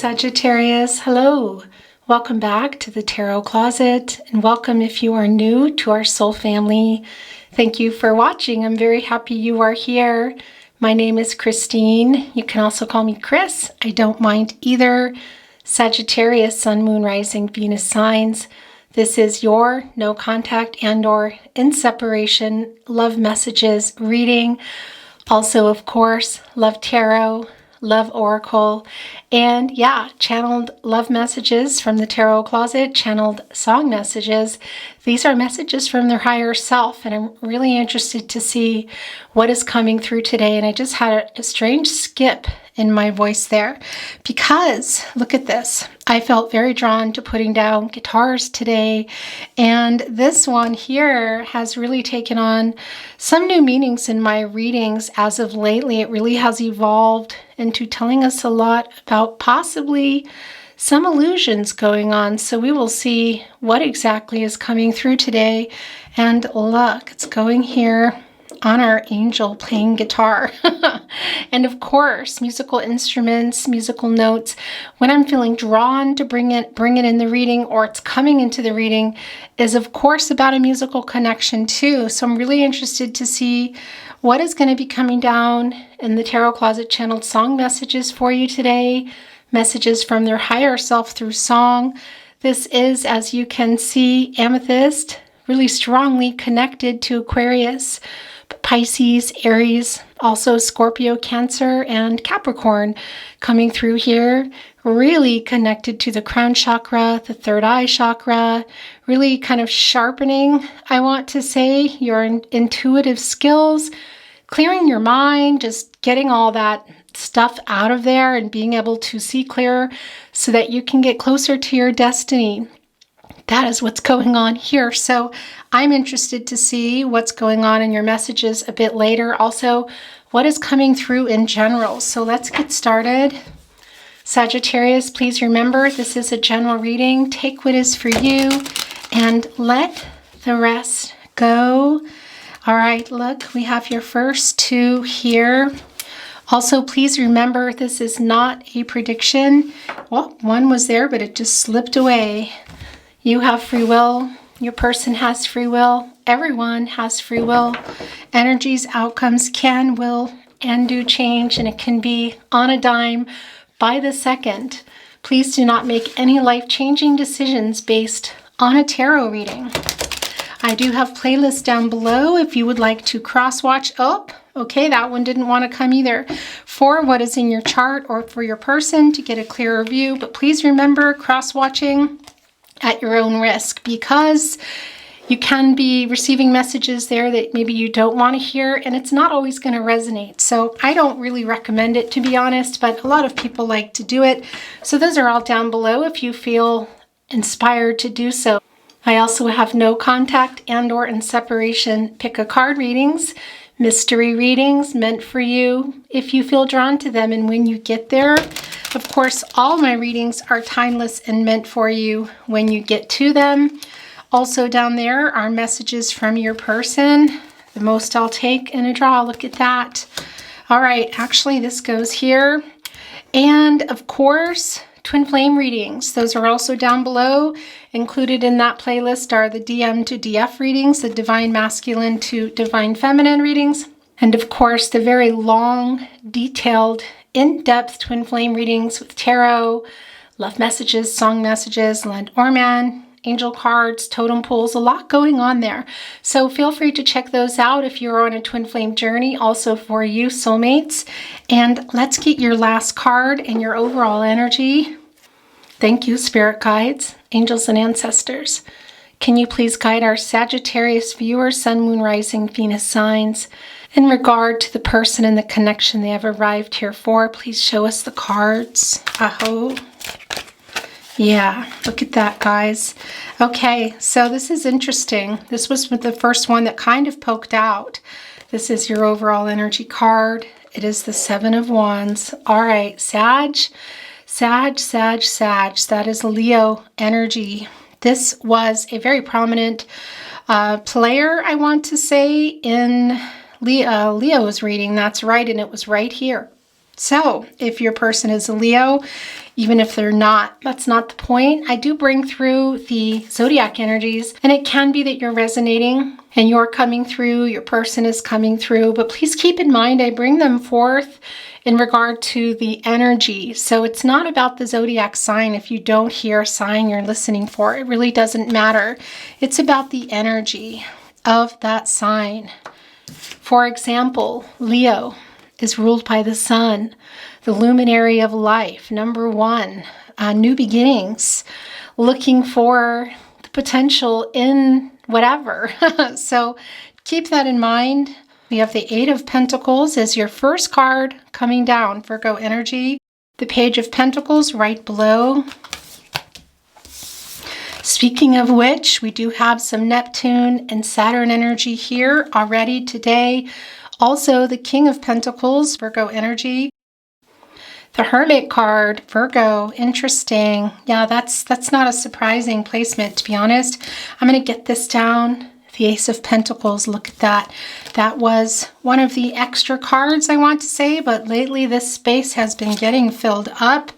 Sagittarius. Hello. Welcome back to the Tarot Closet, and welcome if you are new to our soul family. Thank you for watching. I'm very happy you are here. My name is Christine. You can also call me Chris. I don't mind either. Sagittarius, Sun, Moon, Rising, Venus signs. This is your no contact and or in separation love messages reading. Also, of course, love tarot, love oracle, and channeled love messages from the tarot closet, channeled song messages. These are messages from their higher self, and I'm really interested to see what is coming through today. And I just had a strange skip in my voice there because look at this. I felt very drawn to putting down guitars today, and this one here has really taken on some new meanings in my readings as of lately. It really has evolved into telling us a lot about possibly some illusions going on. So we will see what exactly is coming through today. And look, it's going here on our angel playing guitar. And of course, musical instruments, musical notes. When I'm feeling drawn to bring it in the reading, or it's coming into the reading, is of course about a musical connection too. So I'm really interested to see what is going to be coming down in the Tarot Closet channeled song messages for you today. Messages from their higher self through song. This is, as you can see, Amethyst, really strongly connected to Aquarius, Pisces, Aries, also Scorpio, Cancer, and Capricorn coming through here. Really connected to the crown chakra, the third eye chakra, really kind of sharpening, I want to say, your intuitive skills, clearing your mind, just getting all that stuff out of there and being able to see clearer so that you can get closer to your destiny. That is what's going on here. So I'm interested to see what's going on in your messages a bit later. Also, what is coming through in general. So let's get started. Sagittarius, please remember this is a general reading. Take what is for you and let the rest go. All right, look, we have your first two here. Also, please remember this is not a prediction. Well, one was there, but it just slipped away. You have free will. Your person has free will. Everyone has free will. Energies, outcomes can, will, and do change, and it can be on a dime by the second. Please do not make any life-changing decisions based on a tarot reading. I do have playlists down below if you would like to cross-watch. Oh, okay, that one didn't want to come either. For what is in your chart or for your person to get a clearer view. But please remember cross-watching at your own risk, because you can be receiving messages there that maybe you don't want to hear, and it's not always going to resonate. So I don't really recommend it, to be honest, but a lot of people like to do it. So those are all down below if you feel inspired to do so. I also have no contact and or in separation pick a card readings, mystery readings meant for you if you feel drawn to them and when you get there. Of course, all my readings are timeless and meant for you when you get to them. Also down there are messages from your person. The most I'll take in a draw. Look at that. All right, actually this goes here. And of course, twin flame readings. Those are also down below. Included in that playlist are the DM to DF readings, the divine masculine to divine feminine readings. And of course, the very long, detailed, in-depth twin flame readings with tarot, love messages, song messages, Lenormand, angel cards, totem pools, a lot going on there. So feel free to check those out if you're on a twin flame journey, also for you soulmates. And let's get your last card and your overall energy. Thank you, spirit guides, angels, and ancestors. Can you please guide our Sagittarius viewers, Sun, Moon, Rising, Venus signs in regard to the person and the connection they have arrived here for? Please show us the cards. Aho. Yeah, look at that, guys. Okay, so this is interesting. This was the first one that kind of poked out. This is your overall energy card. It is the Seven of Wands. All right, Sag. That is Leo energy. This was a very prominent player, I want to say, in Leo's reading. That's right, and it was right here. So if your person is a Leo, even if they're not. That's not the point. I do bring through the zodiac energies, and it can be that you're resonating and you're coming through, your person is coming through, but please keep in mind I bring them forth in regard to the energy. So it's not about the zodiac sign. If you don't hear a sign you're listening for, it really doesn't matter. It's about the energy of that sign. For example, Leo is ruled by the sun, the luminary of life, number one, new beginnings, looking for the potential in whatever. So keep that in mind. We have the Eight of Pentacles as your first card coming down, Virgo energy. The Page of Pentacles right below. Speaking of which, we do have some Neptune and Saturn energy here already today. Also, the King of Pentacles, Virgo energy. The Hermit card, Virgo, interesting. Yeah, that's not a surprising placement, to be honest. I'm going to get this down. The Ace of Pentacles, look at that. That was one of the extra cards, I want to say, but lately this space has been getting filled up.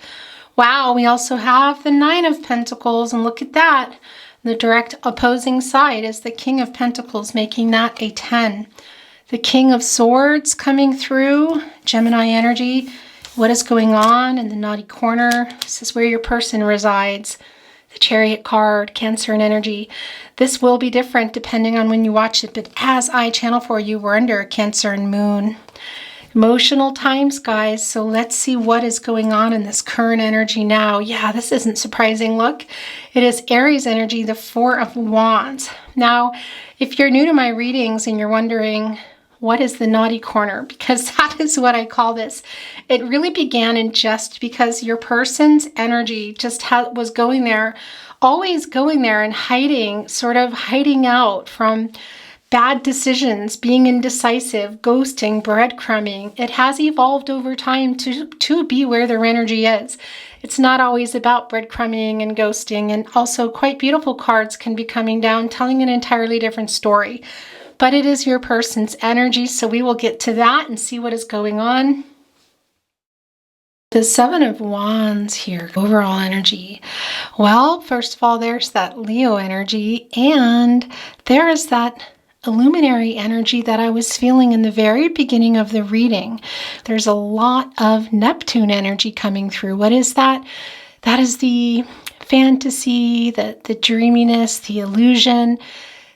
Wow, we also have the Nine of Pentacles, and look at that. The direct opposing side is the King of Pentacles, making that a 10. The King of Swords coming through, Gemini energy. What is going on in the naughty corner? This is where your person resides. The Chariot card, Cancer and energy. This will be different depending on when you watch it, but as I channel for you, we're under Cancer and Moon. Emotional times, guys, so let's see what is going on in this current energy now. Yeah, this isn't surprising. Look, it is Aries energy, the Four of Wands. Now, if you're new to my readings and you're wondering, what is the naughty corner? Because that is what I call this. It really began in just because your person's energy just was going there, always going there and hiding, sort of hiding out from bad decisions, being indecisive, ghosting, breadcrumbing. It has evolved over time to be where their energy is. It's not always about breadcrumbing and ghosting, and also quite beautiful cards can be coming down telling an entirely different story. But it is your person's energy, so we will get to that and see what is going on. The Seven of Wands here, overall energy. Well, first of all, there's that Leo energy, and there is that illuminary energy that I was feeling in the very beginning of the reading. There's a lot of Neptune energy coming through. What is that? That is the fantasy, the dreaminess, the illusion.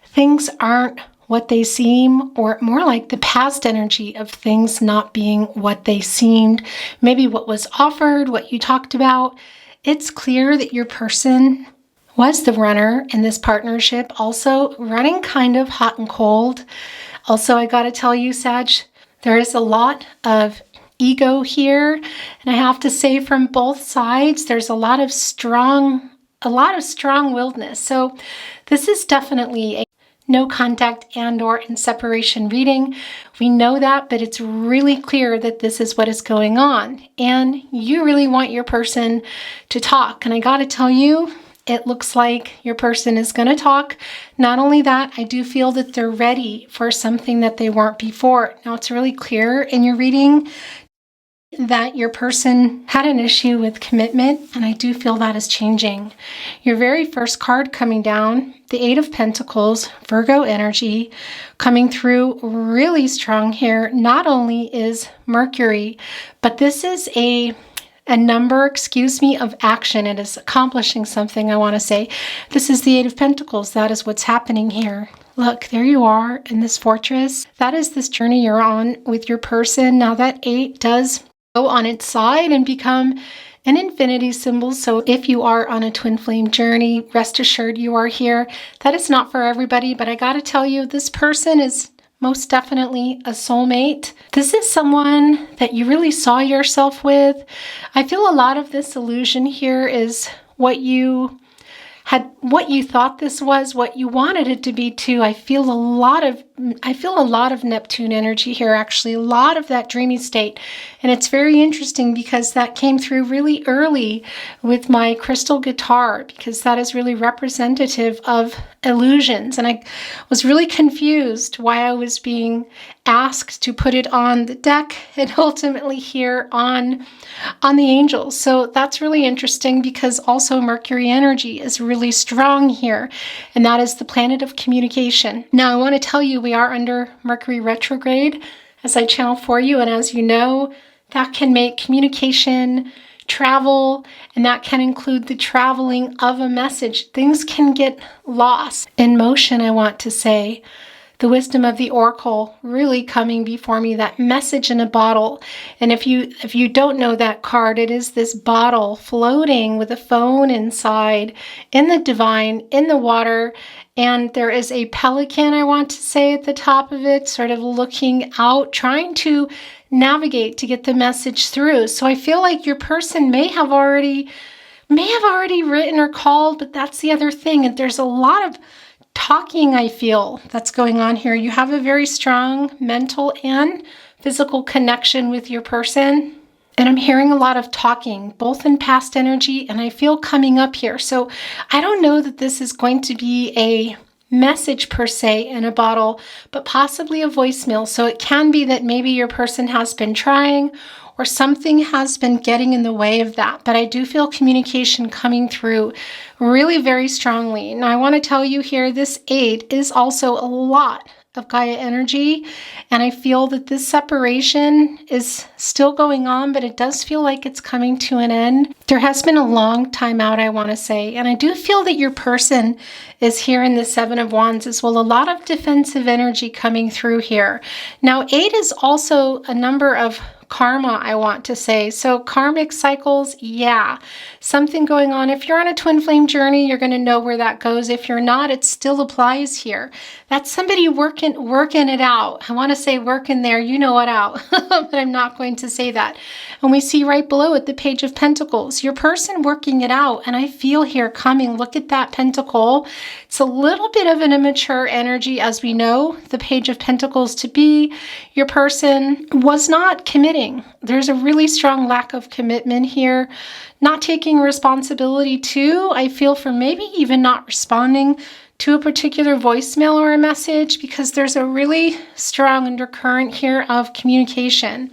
Things aren't what they seem, or more like the past energy of things not being what they seemed, maybe what was offered, what you talked about. It's clear that your person was the runner in this partnership, also running kind of hot and cold. Also, I got to tell you, Sag, there is a lot of ego here, and I have to say from both sides, there's a lot of strong-willedness. So this is definitely a no contact and/or in separation reading. We know that, but it's really clear that this is what is going on, and you really want your person to talk. And I got to tell you, it looks like your person is going to talk. Not only that, I do feel that they're ready for something that they weren't before. Now, it's really clear in your reading that your person had an issue with commitment, and I do feel that is changing. Your very first card coming down, the Eight of Pentacles, Virgo energy, coming through really strong here. Not only is Mercury, but this is a number, of action. It is accomplishing something, I want to say. This is the Eight of Pentacles. That is what's happening here. Look, there you are in this fortress. That is this journey you're on with your person. Now that 8 does go on its side and become an infinity symbol. So if you are on a twin flame journey, rest assured you are here. That is not for everybody, but I got to tell you, this person is most definitely a soulmate. This is someone that you really saw yourself with. I feel a lot of this illusion here is what you thought this was, what you wanted it to be too. I feel a lot of I feel a lot of Neptune energy here, actually, a lot of that dreamy state. And it's very interesting because that came through really early with my crystal guitar, because that is really representative of illusions. And I was really confused why I was being asked to put it on the deck and ultimately here on the angels. So that's really interesting, because also Mercury energy is really strong here, and that is the planet of communication. Now, I want to tell you, we are under Mercury retrograde as I channel for you, and as you know, that can make communication, travel, and that can include the traveling of a message. Things can get lost in motion, I want to say. The wisdom of the oracle really coming before me, that message in a bottle. And if you don't know that card, it is this bottle floating with a phone inside, in the divine, in the water. And there is a pelican, I want to say, at the top of it, sort of looking out, trying to navigate to get the message through. So I feel like your person may have already written or called, but that's the other thing. And there's a lot of talking, I feel, that's going on here. You have a very strong mental and physical connection with your person. And I'm hearing a lot of talking, both in past energy and I feel coming up here. So I don't know that this is going to be a message per se in a bottle, but possibly a voicemail. So it can be that maybe your person has been trying, or something has been getting in the way of that. But I do feel communication coming through really very strongly. Now, I want to tell you here, this 8 is also a lot of Gaia energy, and I feel that this separation is still going on, but it does feel like it's coming to an end. There has been a long time out, I want to say, and I do feel that your person is here in the 7 of Wands as well. A lot of defensive energy coming through here. Now, 8 is also a number of karma, I want to say. So karmic cycles, yeah, something going on. If you're on a twin flame journey, you're going to know where that goes. If you're not, it still applies here. That's somebody working it out. I want to say working there, you know it out, but I'm not going to say that. And we see right below it the Page of Pentacles, your person working it out. And I feel here coming, look at that pentacle. It's a little bit of an immature energy, as we know the Page of Pentacles to be. Your person was not committed. There's a really strong lack of commitment here, not taking responsibility too, I feel, for maybe even not responding to a particular voicemail or a message, because there's a really strong undercurrent here of communication.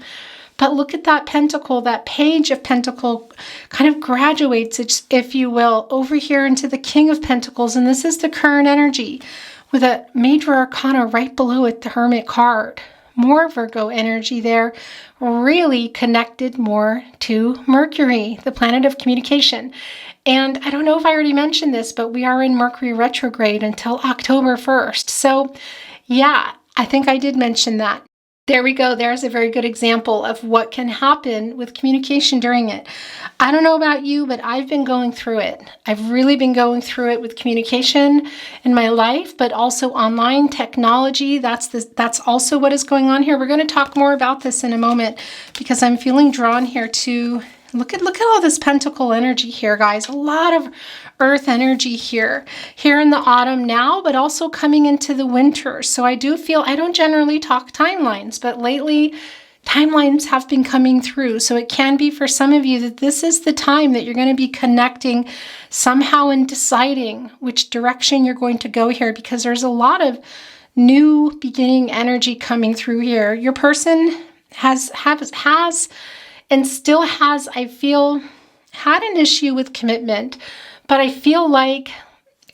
But look at that pentacle, that Page of Pentacle kind of graduates, if you will, over here into the King of Pentacles. And this is the current energy with a major arcana right below it, the Hermit card. More Virgo energy there, really connected more to Mercury, the planet of communication. And I don't know if I already mentioned this, but we are in Mercury retrograde until October 1st. So yeah, I think I did mention that. There we go. There's a very good example of what can happen with communication during it. I don't know about you, but I've been going through it. I've really been going through it with communication in my life, but also online technology. That's also what is going on here. We're going to talk more about this in a moment, because I'm feeling drawn here to look at all this pentacle energy here, guys. A lot of earth energy here in the autumn now, but also coming into the winter. So I do feel, I don't generally talk timelines, but lately timelines have been coming through. So it can be for some of you that this is the time that you're going to be connecting somehow and deciding which direction you're going to go here, because there's a lot of new beginning energy coming through here. Your person has and still has, I feel, had an issue with commitment, but I feel like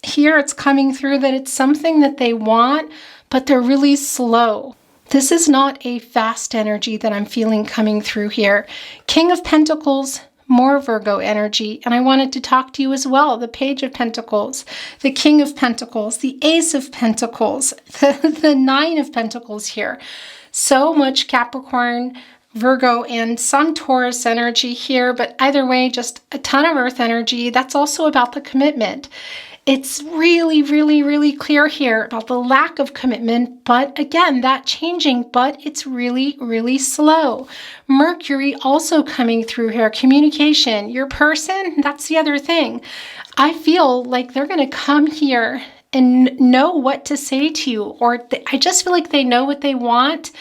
here it's coming through that it's something that they want, but they're really slow. This is not a fast energy that I'm feeling coming through here. King of Pentacles, more Virgo energy. And I wanted to talk to you as well. The Page of Pentacles, the King of Pentacles, the Ace of Pentacles, the Nine of Pentacles here. So much Capricorn, Virgo, and some Taurus energy here, but either way, just a ton of earth energy. That's also about the commitment. It's really, really, really clear here about the lack of commitment, but again, that changing, but it's really, really slow. Mercury also coming through here. Communication, your person, that's the other thing. I feel like they're going to come here and know what to say to you, or I just feel like they know what they want.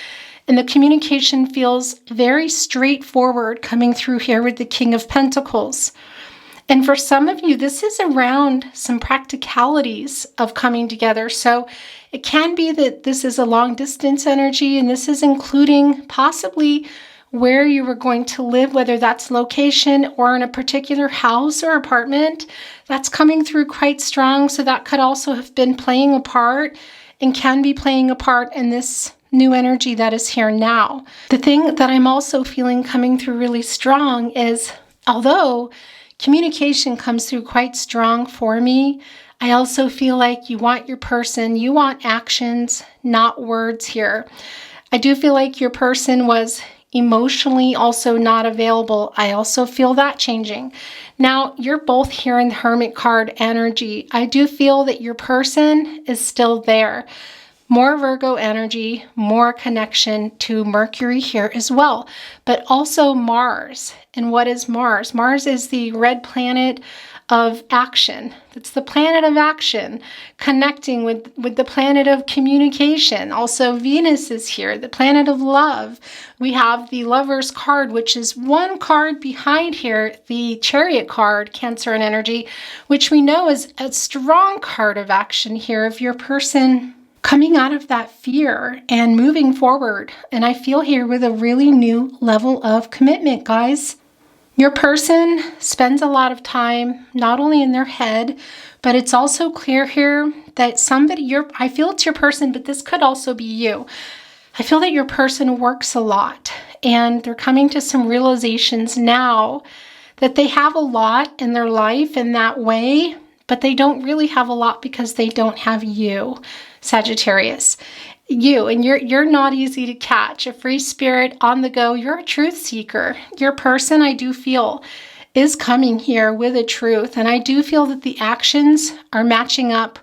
And the communication feels very straightforward coming through here with the King of Pentacles. And for some of you, this is around some practicalities of coming together. So it can be that this is a long distance energy, and this is including possibly where you were going to live, whether that's location or in a particular house or apartment. That's coming through quite strong. So that could also have been playing a part and can be playing a part in this new energy that is here now. The thing that I'm also feeling coming through really strong is, although communication comes through quite strong for me, I also feel like you want your person, you want actions, not words here. I do feel like your person was emotionally also not available. I also feel that changing. Now, you're both here in the Hermit card energy. I do feel that your person is still there. More Virgo energy, more connection to Mercury here as well, but also Mars. And what is Mars? Mars is the red planet of action. It's the planet of action, connecting with the planet of communication. Also, Venus is here, the planet of love. We have the Lover's card, which is one card behind here, the Chariot card, Cancer and energy, which we know is a strong card of action here of your person coming out of that fear and moving forward. And I feel here with a really new level of commitment, guys. Your person spends a lot of time, not only in their head, but it's also clear here that I feel it's your person, but this could also be you. I feel that your person works a lot, and they're coming to some realizations now that they have a lot in their life in that way, but they don't really have a lot because they don't have you, Sagittarius. You, and you're not easy to catch. A free spirit on the go. You're a truth seeker. Your person, I do feel, is coming here with a truth, and I do feel that the actions are matching up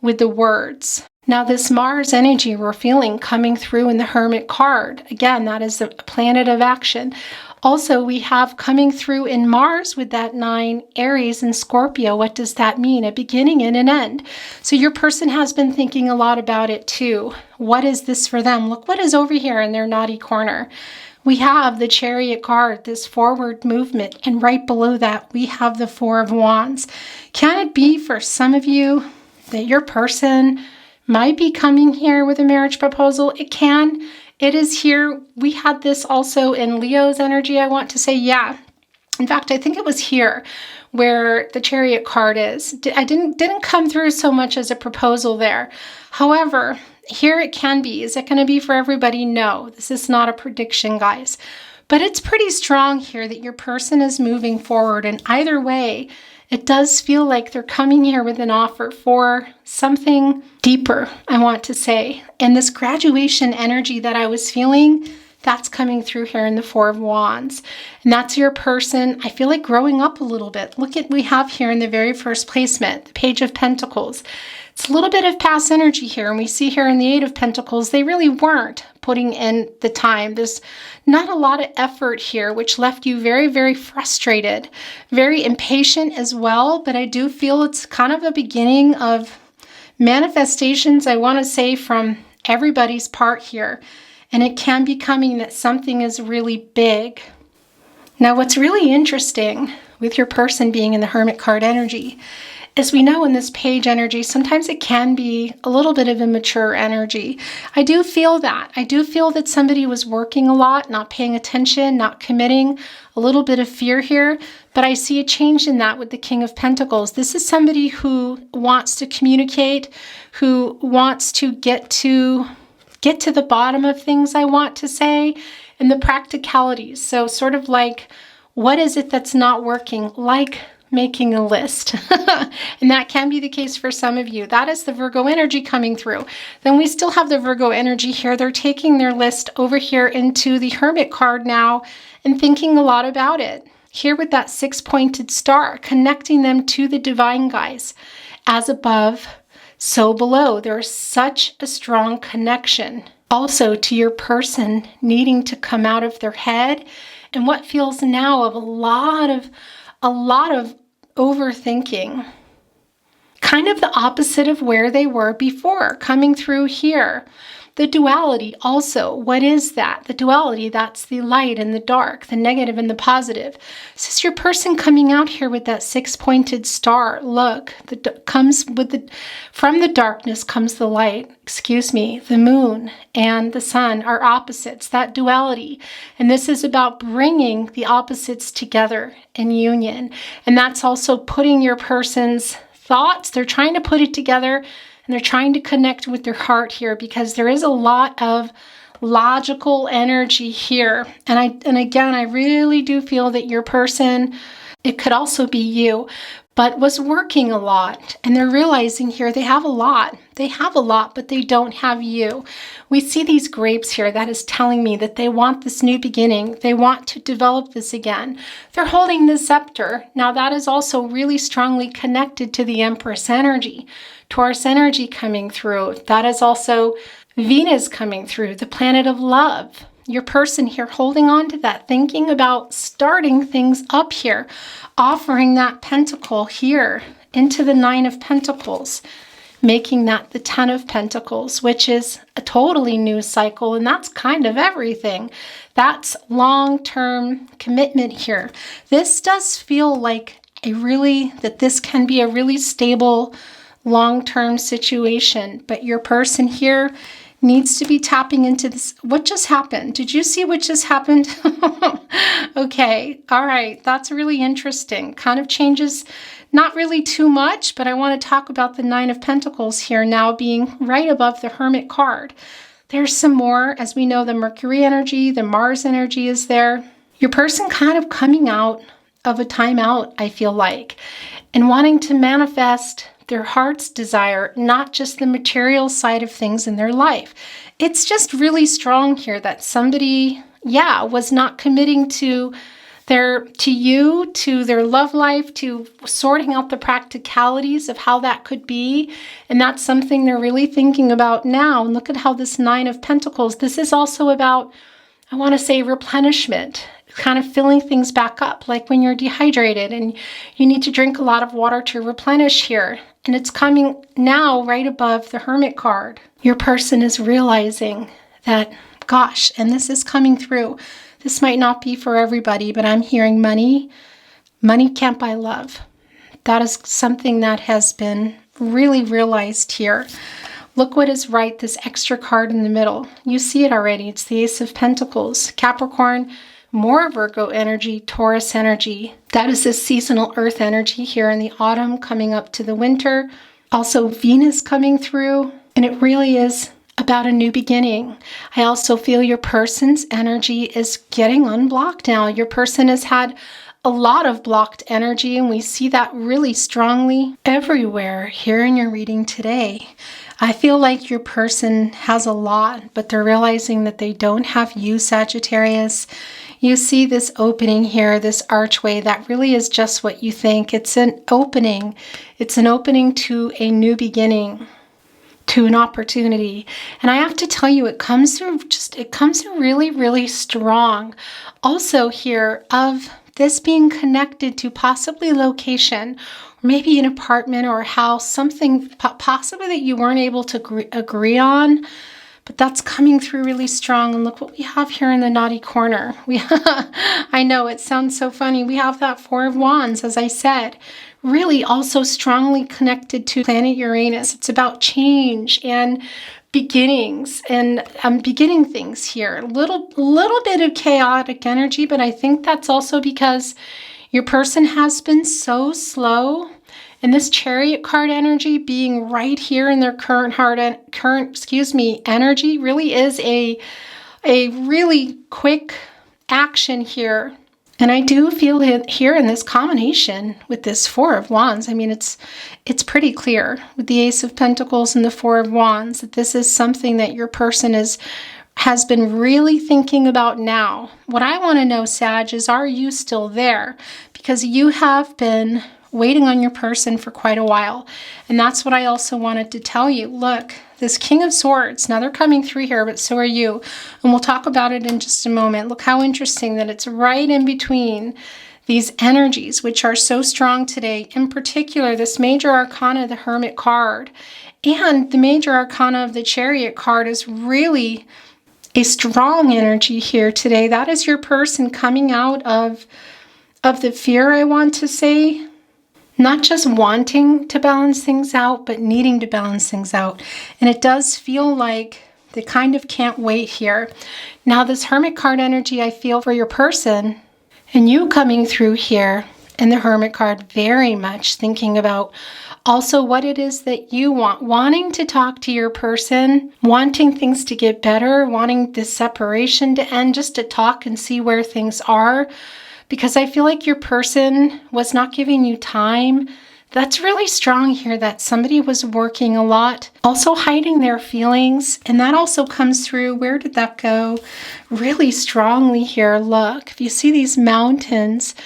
with the words. Now, this Mars energy we're feeling coming through in the Hermit card, again, that is a planet of action. Also, we have coming through in Mars with that 9, Aries and Scorpio. What does that mean? A beginning and an end. So your person has been thinking a lot about it too. What is this for them? Look what is over here in their naughty corner. We have the Chariot card, this forward movement, and right below that, we have the 4 of Wands. Can it be for some of you that your person might be coming here with a marriage proposal? It can. It is here. We had this also in Leo's energy, I want to say. Yeah. In fact, I think it was here where the Chariot card is. I didn't come through so much as a proposal there. However, here it can be. Is it going to be for everybody? No. This is not a prediction, guys. But it's pretty strong here that your person is moving forward. And either way, it does feel like they're coming here with an offer for something deeper, I want to say. And this graduation energy that I was feeling, that's coming through here in the 4 of Wands. And that's your person, I feel like, growing up a little bit. Look at we have here in the very first placement, the Page of Pentacles. It's a little bit of past energy here. And we see here in the 8 of Pentacles, they really weren't putting in the time. There's not a lot of effort here, which left you very, very frustrated, very impatient as well. But I do feel it's kind of a beginning of manifestations, I want to say, from everybody's part here. And it can be coming that something is really big. Now, what's really interesting with your person being in the Hermit card energy, as we know in this page energy, sometimes it can be a little bit of immature energy. I do feel that. I do feel that somebody was working a lot, not paying attention, not committing, a little bit of fear here, but I see a change in that with the King of Pentacles. This is somebody who wants to communicate, who wants to get to the bottom of things, I want to say, and the practicalities. So sort of like, what is it that's not working? Like making a list. And that can be the case for some of you. That is the Virgo energy coming through. Then we still have the Virgo energy here. They're taking their list over here into the Hermit card now and thinking a lot about it. Here with that 6-pointed star, connecting them to the divine, guys. As above, so below. There's such a strong connection. Also to your person needing to come out of their head and what feels now of a lot of overthinking kind of the opposite of where they were before, coming through here. The duality also, what is that? The duality, that's the light and the dark, the negative and the positive. This is your person coming out here with that six-pointed star. Look, from the darkness comes the light, the moon and the sun are opposites, that duality. And this is about bringing the opposites together in union. And that's also putting your person's thoughts, they're trying to put it together. And they're trying to connect with their heart here because there is a lot of logical energy here. And again, I really do feel that your person, it could also be you, but was working a lot. And they're realizing here they have a lot. They have a lot, but they don't have you. We see these grapes here. That is telling me that they want this new beginning. They want to develop this again. They're holding the scepter. Now that is also really strongly connected to the Empress energy. Taurus energy coming through. That is also Venus coming through, the planet of love. Your person here holding on to that, thinking about starting things up here, offering that pentacle here into the Nine of Pentacles, making that the Ten of Pentacles, which is a totally new cycle, and that's kind of everything. That's long-term commitment here. This does feel like this can be a really stable long-term situation, but your person here needs to be tapping into this. What just happened? Did you see what just happened? Okay, all right, that's really interesting. Kind of changes, not really too much, but I want to talk about the Nine of Pentacles here now being right above the Hermit card. There's some more, as we know, the Mercury energy, the Mars energy is there. Your person kind of coming out of a timeout, I feel like, and wanting to manifest their heart's desire, not just the material side of things in their life. It's just really strong here that somebody, was not committing to you, to their love life, to sorting out the practicalities of how that could be. And that's something they're really thinking about now. And look at how this Nine of Pentacles, this is also about, I want to say, replenishment, kind of filling things back up, like when you're dehydrated and you need to drink a lot of water to replenish here. And it's coming now right above the Hermit card. Your person is realizing that, gosh, and this is coming through. This might not be for everybody, but I'm hearing money. Money can't buy love. That is something that has been really realized here. Look what is right, this extra card in the middle. You see it already. It's the Ace of Pentacles. Capricorn, more Virgo energy, Taurus energy. That is this seasonal earth energy here in the autumn coming up to the winter. Also Venus coming through, and it really is about a new beginning. I also feel your person's energy is getting unblocked now. Your person has had a lot of blocked energy, and we see that really strongly everywhere here in your reading today. I feel like your person has a lot, but they're realizing that they don't have you, Sagittarius. You see this opening here, this archway, that really is just what you think. It's an opening. It's an opening to a new beginning, to an opportunity. And I have to tell you, it comes through really, really strong. Also here of this being connected to possibly location, maybe an apartment or a house, something possibly that you weren't able to agree on, but that's coming through really strong. And look what we have here in the naughty corner. I know it sounds so funny. We have that Four of Wands, as I said, really also strongly connected to planet Uranus. It's about change and beginnings, and I'm beginning things here. A little bit of chaotic energy, but I think that's also because your person has been so slow, and this Chariot card energy being right here in their current energy really is a really quick action here. And I do feel it here in this combination with this Four of Wands. I mean, it's pretty clear with the Ace of Pentacles and the Four of Wands that this is something that your person has been really thinking about now. What I want to know, Sag, is are you still there? Because you have been waiting on your person for quite a while. And that's what I also wanted to tell you. Look, this King of Swords, now they're coming through here, but so are you. And we'll talk about it in just a moment. Look how interesting that it's right in between these energies, which are so strong today. In particular, this major arcana, the Hermit card, and the major arcana of the Chariot card is really a strong energy here today. That is your person coming out of the fear, I want to say. Not just wanting to balance things out, but needing to balance things out. And it does feel like they kind of can't wait here. Now, this Hermit card energy I feel for your person, and you coming through here in the Hermit card, very much thinking about also what it is that you want, wanting to talk to your person, wanting things to get better, wanting this separation to end, just to talk and see where things are. Because I feel like your person was not giving you time. That's really strong here, that somebody was working a lot, also hiding their feelings. And that also comes through, where did that go? Really strongly here. Look, if you see these mountains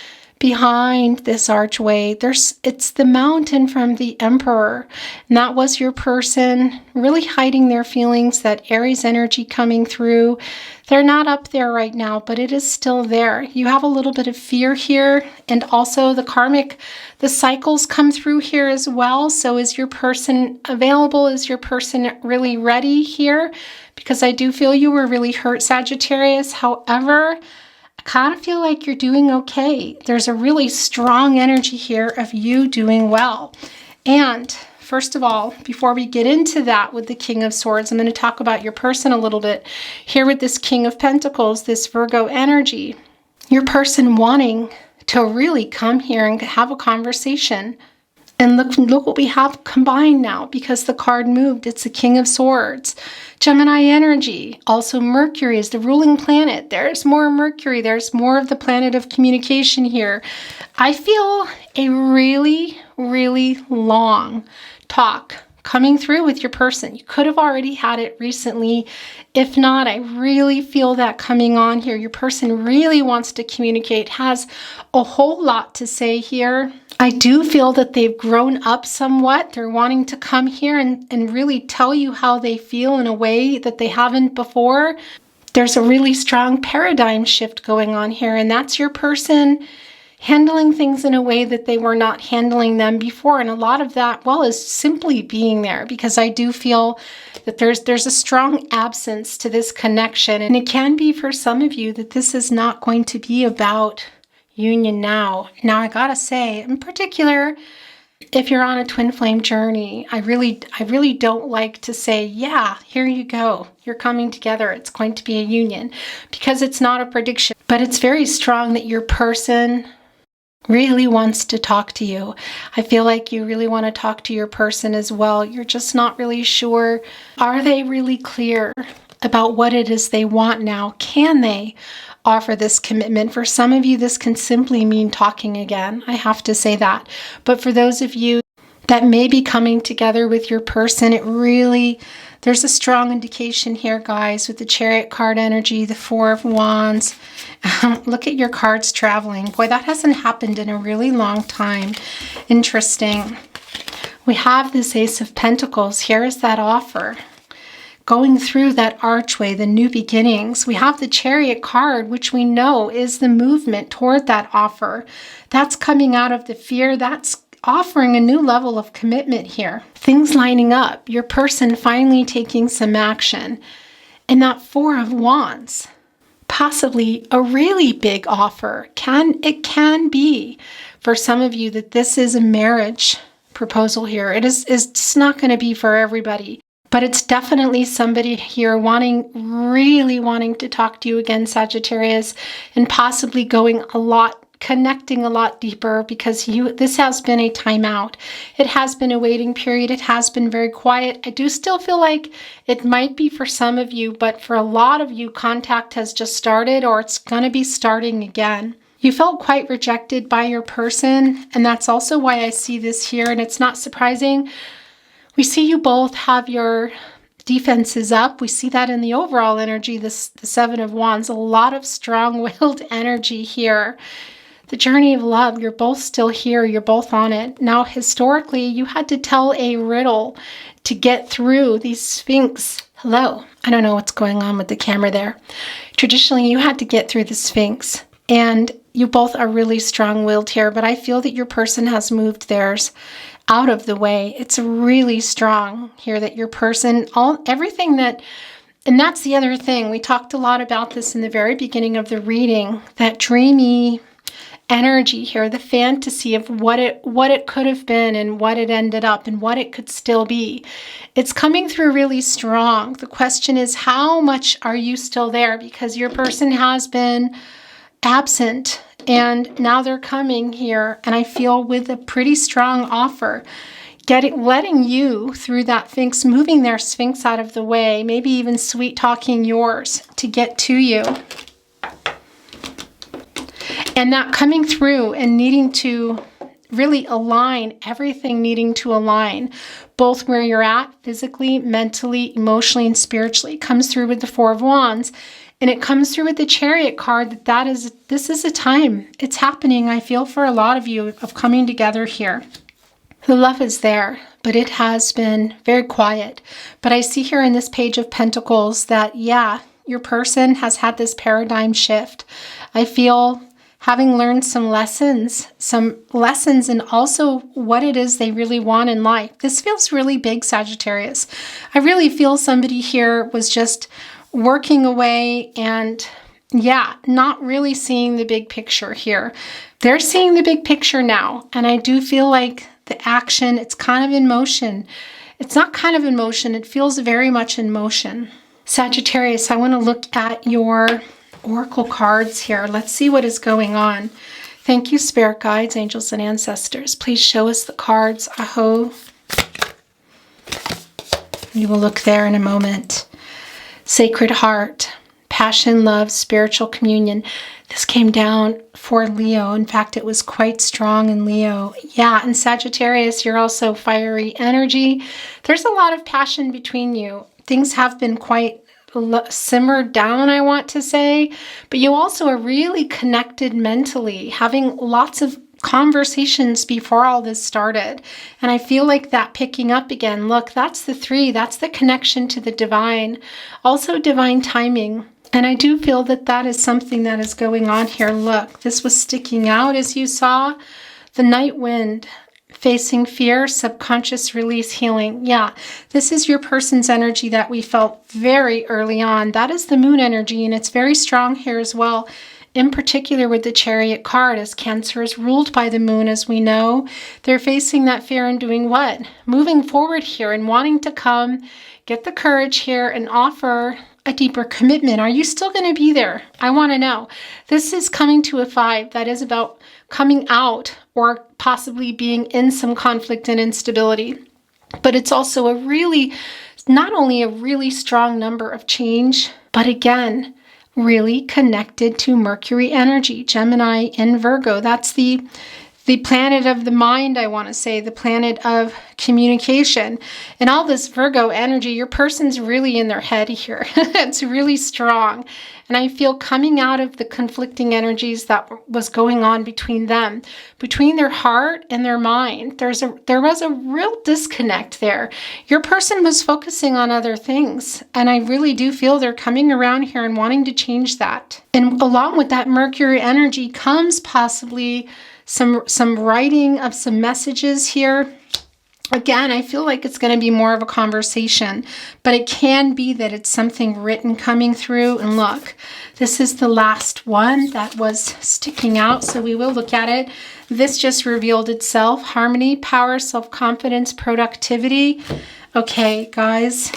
behind this archway, it's the mountain from the Emperor. And that was your person really hiding their feelings, that Aries energy coming through. They're not up there right now, but it is still there. You have a little bit of fear here, and also the cycles come through here as well. So is your person available? Is your person really ready here? Because I do feel you were really hurt, Sagittarius. However, I kind of feel like you're doing okay. There's a really strong energy here of you doing well. And first of all, before we get into that with the King of Swords, I'm going to talk about your person a little bit. Here with this King of Pentacles, this Virgo energy, your person wanting to really come here and have a conversation. And look what we have combined now, because the card moved. It's the King of Swords. Gemini energy. Also Mercury is the ruling planet. There's more Mercury. There's more of the planet of communication here. I feel a really, really long talk coming through with your person. You could have already had it recently. If not, I really feel that coming on here. Your person really wants to communicate, has a whole lot to say here. I do feel that they've grown up somewhat. They're wanting to come here and really tell you how they feel in a way that they haven't before. There's a really strong paradigm shift going on here, and that's your person handling things in a way that they were not handling them before. And a lot of that, well, is simply being there, because I do feel that there's a strong absence to this connection. And it can be for some of you that this is not going to be about union now. Now, I gotta say, in particular, if you're on a twin flame journey, I really don't like to say, yeah, here you go. You're coming together. It's going to be a union, because it's not a prediction. But it's very strong that your person really wants to talk to you. I feel like you really want to talk to your person as well. You're just not really sure. Are they really clear about what it is they want now? Can they offer this commitment? For some of you, this can simply mean talking again. I have to say that. But for those of you that may be coming together with your person, there's a strong indication here, guys, with the Chariot card energy, the Four of Wands. Look at your cards traveling. Boy, that hasn't happened in a really long time. Interesting. We have this Ace of Pentacles. Here is that offer. Going through that archway, the new beginnings. We have the Chariot card, which we know is the movement toward that offer. That's coming out of the fear. That's offering a new level of commitment here. Things lining up. Your person finally taking some action. And that Four of Wands, possibly a really big offer. It can be for some of you that this is a marriage proposal here. It's not going to be for everybody. But it's definitely somebody here really wanting to talk to you again, Sagittarius, and possibly connecting a lot deeper, because this has been a timeout. It has been a waiting period. It has been very quiet. I do still feel like it might be for some of you, but for a lot of you, contact has just started, or it's going to be starting again. You felt quite rejected by your person, and that's also why I see this here, and it's not surprising. We see you both have your defenses up. We see that in the overall energy, the Seven of Wands, a lot of strong-willed energy here. The journey of love, you're both still here. You're both on it. Now, historically, you had to tell a riddle to get through these Sphinx. Hello. I don't know what's going on with the camera there. Traditionally, you had to get through the Sphinx. And you both are really strong-willed here, but I feel that your person has moved theirs out of the way. It's really strong here that your person, everything that, and that's the other thing. We talked a lot about this in the very beginning of the reading, that dreamy energy here, the fantasy of what it could have been and what it ended up and what it could still be. It's coming through really strong. The question is, how much are you still there? Because your person has been absent and now they're coming here, and I feel with a pretty strong offer, letting you through that Sphinx, moving their Sphinx out of the way, maybe even sweet talking yours to get to you. And not coming through and needing to really align, everything needing to align, both where you're at physically, mentally, emotionally, and spiritually. It comes through with the Four of Wands. And it comes through with the Chariot card this is a time. It's happening, I feel, for a lot of you, of coming together here. The love is there, but it has been very quiet. But I see here in this Page of Pentacles that, yeah, your person has had this paradigm shift. I feel having learned some lessons and also what it is they really want in life. This feels really big, Sagittarius. I really feel somebody here was just working away and, yeah, not really seeing the big picture here. They're seeing the big picture now, and I do feel like the action, it's kind of in motion. It's not kind of in motion, it feels very much in motion. Sagittarius, I want to look at your oracle cards here. Let's see what is going on. Thank you, spirit guides, angels, and ancestors. Please show us the cards. Aho. You will look there in a moment. Sacred Heart, passion, love, spiritual communion. This came down for Leo. In fact, it was quite strong in Leo. Yeah, and Sagittarius, you're also fiery energy. There's a lot of passion between you. Things have been quite simmered down, I want to say, but you also are really connected mentally, having lots of conversations before all this started. And I feel like that picking up again. Look, that's the 3. That's the connection to the divine. Also divine timing. And I do feel that that is something that is going on here. Look, this was sticking out as you saw. The night wind. Facing fear, subconscious release, healing. Yeah, this is your person's energy that we felt very early on. That is the moon energy, and it's very strong here as well. In particular with the Chariot card, as Cancer is ruled by the moon, as we know. They're facing that fear and doing what? Moving forward here and wanting to come, get the courage here and offer a deeper commitment. Are you still going to be there? I want to know. This is coming to a 5. That is about coming out or possibly being in some conflict and instability. But it's also not only a really strong number of change, but again, really connected to Mercury energy, Gemini and Virgo. That's the planet of the mind, I want to say, the planet of communication. And all this Virgo energy, your person's really in their head here. It's really strong. And I feel coming out of the conflicting energies that was going on between them, between their heart and their mind. There was a real disconnect there. Your person was focusing on other things. And I really do feel they're coming around here and wanting to change that. And along with that Mercury energy comes possibly some writing of some messages here. Again, I feel like it's going to be more of a conversation, but it can be that it's something written coming through. And look, this is the last one that was sticking out, so we will look at it. This just revealed itself. Harmony, power, self-confidence, productivity. Okay, guys,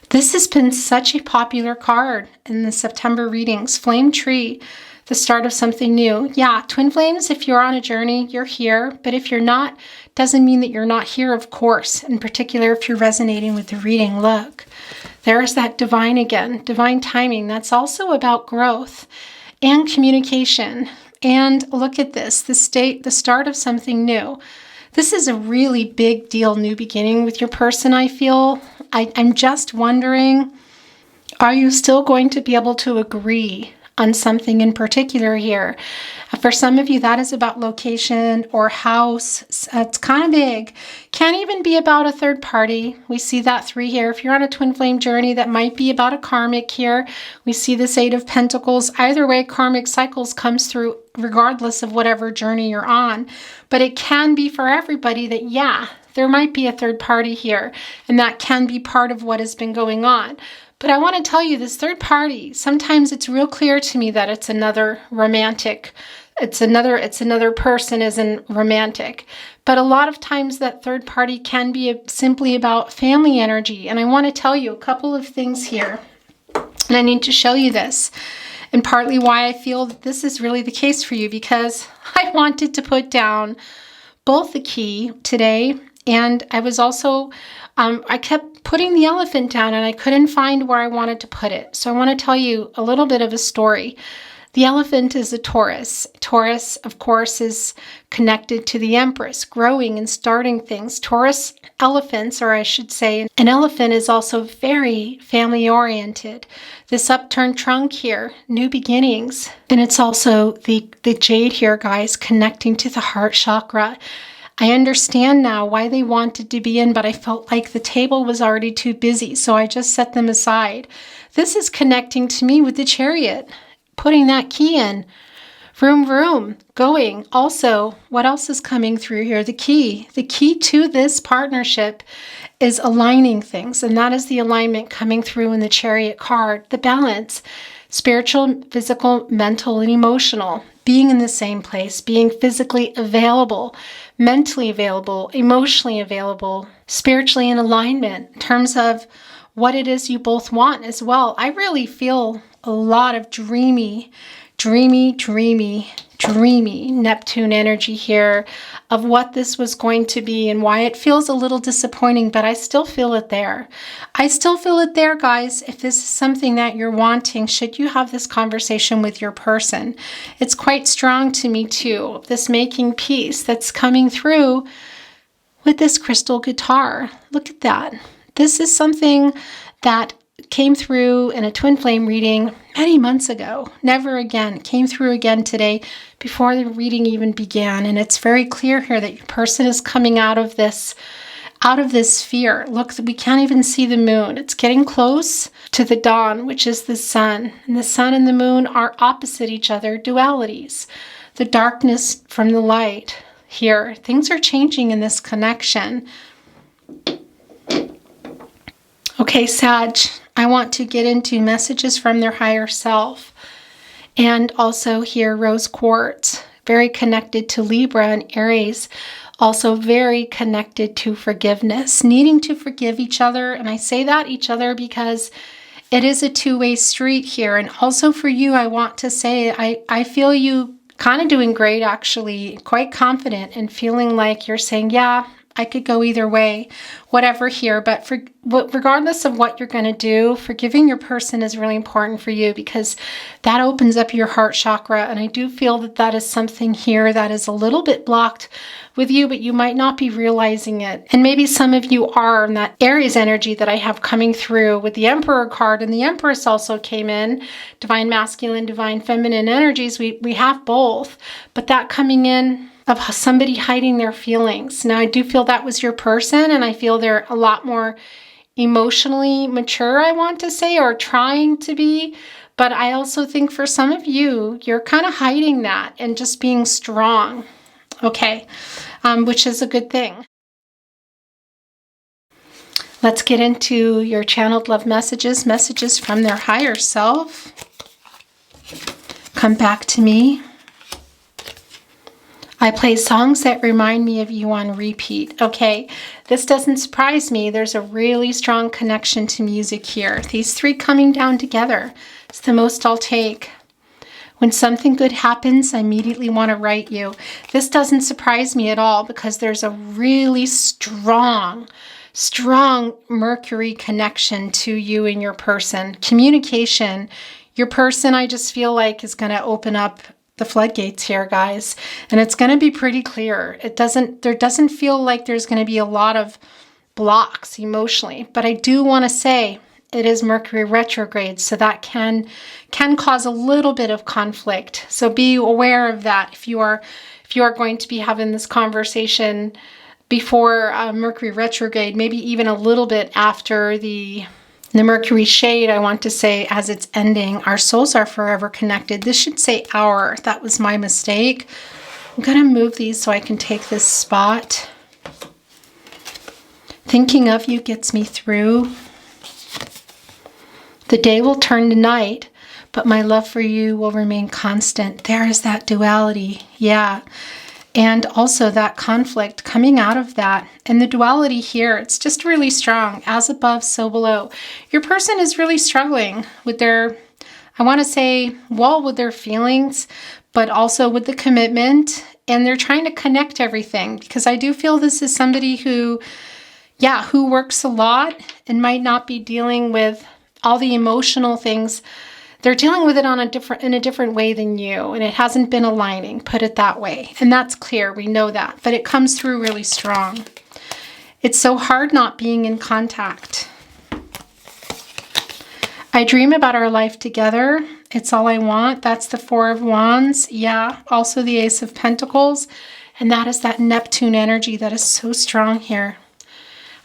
this has been such a popular card in the September readings. Flame Tree. The start of something new. Yeah, twin flames, if you're on a journey, you're here. But if you're not, doesn't mean that you're not here, of course. In particular, if you're resonating with the reading, look, there's that divine again, divine timing. That's also about growth and communication. And look at this, the start of something new. This is a really big deal, new beginning with your person, I feel. I'm just wondering, are you still going to be able to agree on something in particular here. For some of you, that is about location or house. It's kind of big. Can even be about a third party. We see that 3 here. If you're on a twin flame journey, that might be about a karmic here. We see this 8 of Pentacles. Either way, karmic cycles comes through regardless of whatever journey you're on. But it can be for everybody that, yeah, there might be a third party here. And that can be part of what has been going on. But I want to tell you, this third party, sometimes it's real clear to me that it's another romantic. It's another person isn't romantic. But a lot of times that third party can be simply about family energy. And I want to tell you a couple of things here. And I need to show you this. And partly why I feel that this is really the case for you, because I wanted to put down both the key today, and I was also, I kept putting the elephant down and I couldn't find where I wanted to put it. So I want to tell you a little bit of a story. The elephant is a Taurus. Taurus, of course, is connected to the Empress, growing and starting things. Taurus elephants, or I should say, an elephant is also very family-oriented. This upturned trunk here, new beginnings. And it's also the jade here, guys, connecting to the heart chakra. I understand now why they wanted to be in, but I felt like the table was already too busy, so I just set them aside. This is connecting to me with the Chariot, putting that key in. Vroom, vroom, going. Also, what else is coming through here? The key. The key to this partnership is aligning things, and that is the alignment coming through in the Chariot card. The balance. Spiritual, physical, mental, and emotional. Being in the same place. Being physically available. Mentally available. Emotionally available. Spiritually in alignment. In terms of what it is you both want as well. I really feel a lot of dreamy Neptune energy here of what this was going to be and why it feels a little disappointing, but I still feel it there. I still feel it there, guys. If this is something that you're wanting, should you have this conversation with your person? It's quite strong to me too, this making peace that's coming through with this crystal guitar. Look at that. This is something that came through in a twin flame reading many months ago. Never again. Came through again today before the reading even began. And it's very clear here that your person is coming out of this fear. Look, we can't even see the moon. It's getting close to the dawn, which is the sun. And the sun and the moon are opposite each other, dualities. The darkness from the light here. Things are changing in this connection. Okay, Sag, I want to get into messages from their higher self. And also here, rose quartz, very connected to Libra and Aries, also very connected to forgiveness, needing to forgive each other. And I say that each other because it is a two-way street here. And also for you, I want to say, I feel you kind of doing great, actually, quite confident and feeling like you're saying, yeah, I could go either way, whatever here. But regardless of what you're going to do, forgiving your person is really important for you because that opens up your heart chakra. And I do feel that that is something here that is a little bit blocked with you, but you might not be realizing it. And maybe some of you are in that Aries energy that I have coming through with the Emperor card, and the Empress also came in. Divine masculine, divine feminine energies. We have both, but that coming in of somebody hiding their feelings. Now, I do feel that was your person, and I feel they're a lot more emotionally mature, I want to say, or trying to be. But I also think for some of you, you're kind of hiding that and just being strong, okay, which is a good thing. Let's get into your channeled love messages, messages from their higher self. Come back to me. I play songs that remind me of you on repeat. Okay, this doesn't surprise me. There's a really strong connection to music here. These three coming down together. It's the most I'll take. When something good happens, I immediately want to write you. This doesn't surprise me at all because there's a really strong Mercury connection to you and your person. Communication. Your person, I just feel like, is going to open up the floodgates here, guys, and it's going to be pretty clear. There doesn't feel like there's going to be a lot of blocks emotionally, but I do want to say it is Mercury retrograde, so that can cause a little bit of conflict. So be aware of that if you are going to be having this conversation before Mercury retrograde, maybe even a little bit after the Mercury shade. I want to say, as it's ending, our souls are forever connected. This should say hour. That was my mistake. I'm going to move these so I can take this spot. Thinking of you gets me through. The day will turn to night, but my love for you will remain constant. There is that duality. Yeah. And also that conflict coming out of that. And the duality here, it's just really strong. As above, so below. Your person is really struggling with their, I want to say, well, with their feelings, but also with the commitment. And they're trying to connect everything, because I do feel this is somebody who works a lot and might not be dealing with all the emotional things. They're dealing with it in a different way than you, and it hasn't been aligning, put it that way. And that's clear, we know that, but it comes through really strong. It's so hard not being in contact. I dream about our life together. It's all I want. That's the Four of Wands. Yeah, also the Ace of Pentacles. And that is that Neptune energy that is so strong here.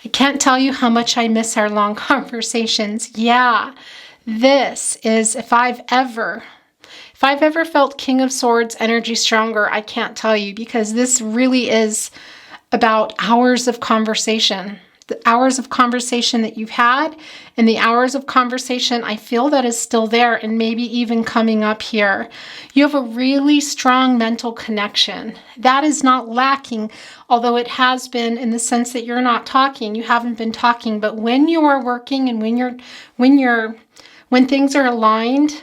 I can't tell you how much I miss our long conversations. Yeah, this is, if I've ever felt King of Swords energy stronger, I can't tell you, because this really is about hours of conversation. The hours of conversation that you've had, and the hours of conversation I feel that is still there, and maybe even coming up here. You have a really strong mental connection. That is not lacking, although it has been in the sense that you're not talking. You haven't been talking, but when you are working and when things are aligned,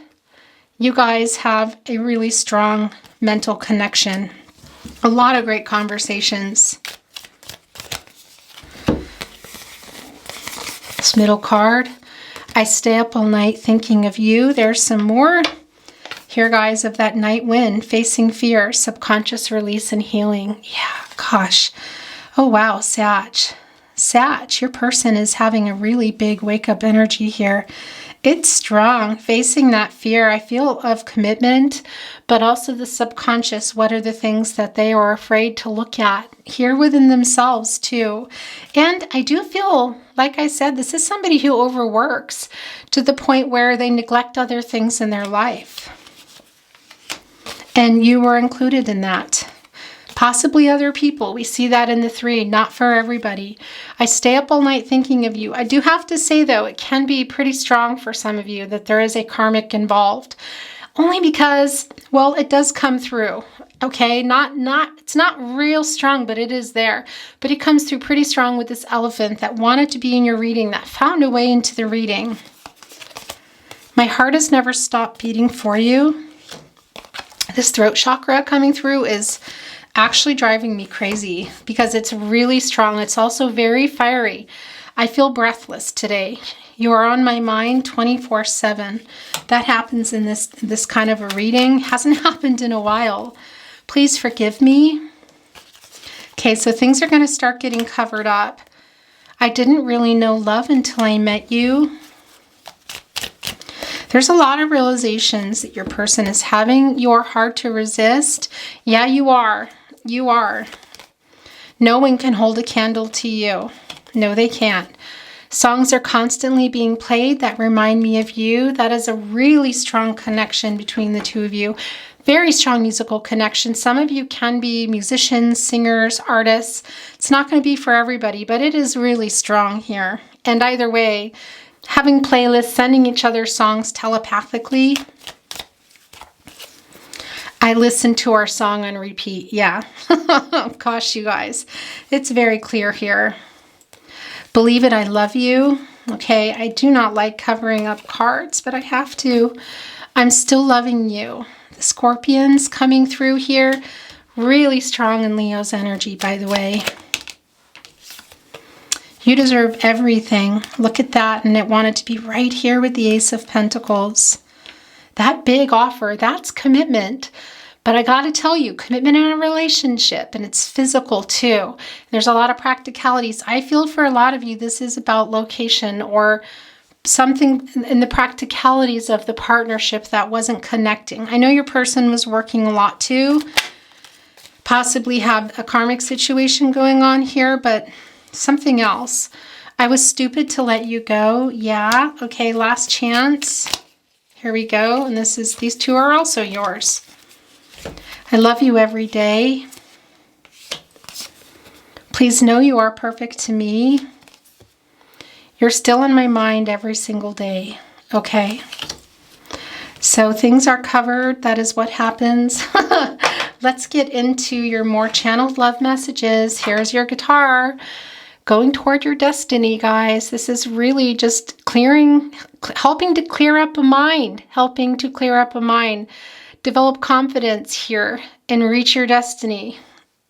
you guys have a really strong mental connection. A lot of great conversations. This middle card, I stay up all night thinking of you. There's some more here, guys, of that night wind, facing fear, subconscious release and healing. Yeah, gosh. Oh, wow, Sag, your person is having a really big wake-up energy here. It's strong, facing that fear. I feel of commitment, but also the subconscious. What are the things that they are afraid to look at here within themselves too? And I do feel, like I said, this is somebody who overworks to the point where they neglect other things in their life. And you were included in that. Possibly other people. We see that in the 3, not for everybody. I stay up all night thinking of you. I do have to say, though, it can be pretty strong for some of you that there is a karmic involved. Only because, well, it does come through. Okay, it's not real strong, but it is there. But it comes through pretty strong with this elephant that wanted to be in your reading, that found a way into the reading. My heart has never stopped beating for you. This throat chakra coming through is actually driving me crazy because it's really strong. It's also very fiery. I feel breathless today. You are on my mind 24/7. That happens in this kind of a reading. Hasn't happened in a while. Please forgive me. Okay, so things are going to start getting covered up. I didn't really know love until I met you. There's a lot of realizations that your person is having. You are hard to resist. Yeah, you are. You are. No one can hold a candle to you. No, they can't. Songs are constantly being played that remind me of you. That is a really strong connection between the two of you. Very strong musical connection. Some of you can be musicians, singers, artists. It's not going to be for everybody, but it is really strong here. And either way, having playlists, sending each other songs telepathically. I listened to our song on repeat. Yeah. Gosh, you guys. It's very clear here. Believe it, I love you. Okay, I do not like covering up cards, but I have to. I'm still loving you. The Scorpions coming through here. Really strong in Leo's energy, by the way. You deserve everything. Look at that, and it wanted to be right here with the Ace of Pentacles. That big offer, that's commitment. But I got to tell you, commitment in a relationship, and it's physical too. There's a lot of practicalities. I feel for a lot of you, this is about location or something in the practicalities of the partnership that wasn't connecting. I know your person was working a lot too, possibly have a karmic situation going on here, but something else. I was stupid to let you go. Yeah. Okay. Last chance. Here we go. And these two are also yours. I love you every day. Please know you are perfect to me. You're still in my mind every single day. Okay. So things are covered. That is what happens. Let's get into your more channeled love messages. Here's your guitar. Going toward your destiny, guys. This is really just helping to clear up a mind. Helping to clear up a mind. Develop confidence here and reach your destiny.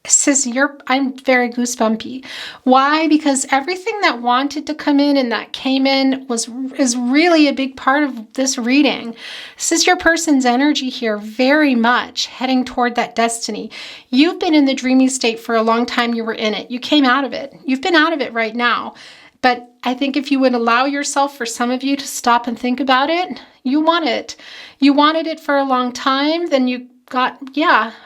This is I'm very goosebumpy. Why? Because everything that wanted to come in and that came in is really a big part of this reading. This is your person's energy here, very much heading toward that destiny. You've been in the dreamy state for a long time. You were in it. You came out of it. You've been out of it right now. But I think if you would allow yourself, for some of you, to stop and think about it, you want it. You wanted it for a long time, then you got,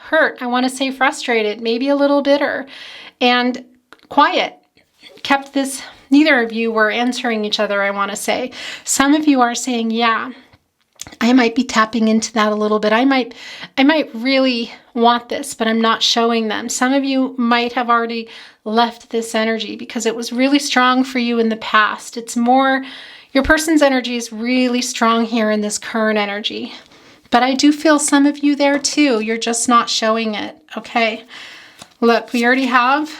hurt. I want to say frustrated, maybe a little bitter, and quiet. Kept this, neither of you were answering each other, I want to say. Some of you are saying, yeah, I might be tapping into that a little bit. I might really want this, but I'm not showing them. Some of you might have already left this energy because it was really strong for you in the past. It's more, your person's energy is really strong here in this current energy. But I do feel some of you there too. You're just not showing it. Okay. Look, we already have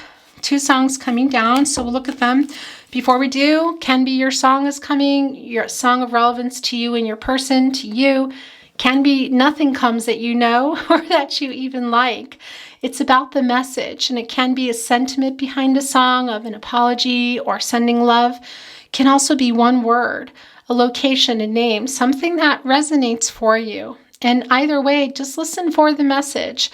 2 songs coming down, so we'll look at them. Before we do, can be your song is coming, your song of relevance to you and your person, to you. Can be nothing comes that you know or that you even like. It's about the message, and it can be a sentiment behind a song of an apology or sending love. Can also be one word, a location, a name, something that resonates for you. And either way, just listen for the message.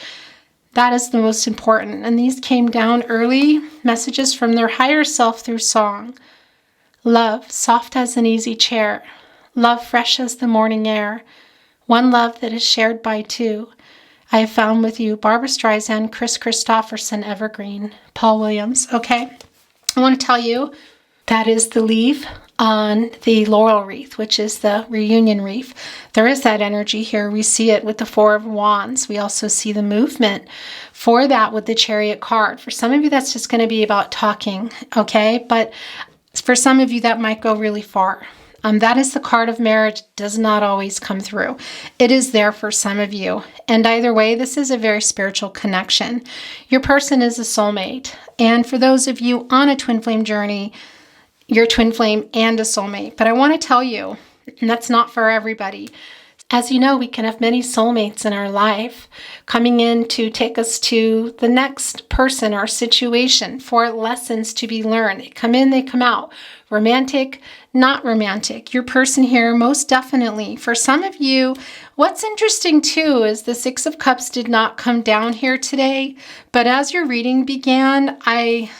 That is the most important. And these came down early, messages from their higher self through song. Love, soft as an easy chair. Love, fresh as the morning air. One love that is shared by 2. I have found with you, Barbra Streisand, Chris Christopherson, Evergreen, Paul Williams. Okay, I want to tell you, that is the leaf on the laurel wreath, which is the reunion wreath. There is that energy here. We see it with the 4 of Wands. We also see the movement for that with the Chariot card. For some of you, that's just going to be about talking, okay? But for some of you, that might go really far. That is the card of marriage. Does not always come through. It is there for some of you. And either way, this is a very spiritual connection. Your person is a soulmate. And for those of you on a twin flame journey, your twin flame and a soulmate. But I want to tell you, and that's not for everybody. As you know, we can have many soulmates in our life coming in to take us to the next person or situation for lessons to be learned. They come in, they come out. Romantic, not romantic. Your person here, most definitely. For some of you, what's interesting too is the 6 of Cups did not come down here today. But as your reading began, I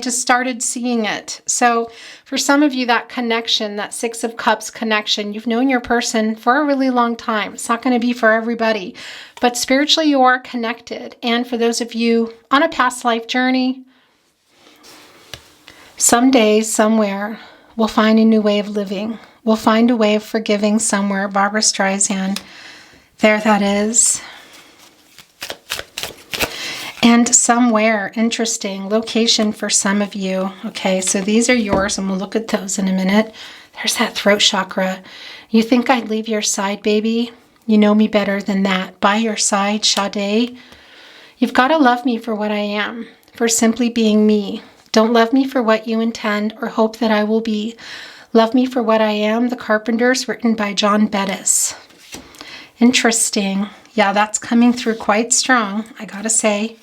just started seeing it. So for some of you, that connection, that 6 of Cups connection, you've known your person for a really long time. It's not going to be for everybody, but spiritually you are connected. And for those of you on a past life journey, someday, somewhere, we'll find a new way of living. We'll find a way of forgiving somewhere. Barbra Streisand, there that is. And somewhere, interesting location for some of you. Okay, so these are yours, and we'll look at those in a minute. There's that throat chakra. You think I'd leave your side, baby? You know me better than that. By your side, Sade. You've got to love me for what I am, for simply being me. Don't love me for what you intend or hope that I will be. Love me for what I am. The Carpenters, written by John Bettis. Interesting. Yeah, that's coming through quite strong, I gotta say.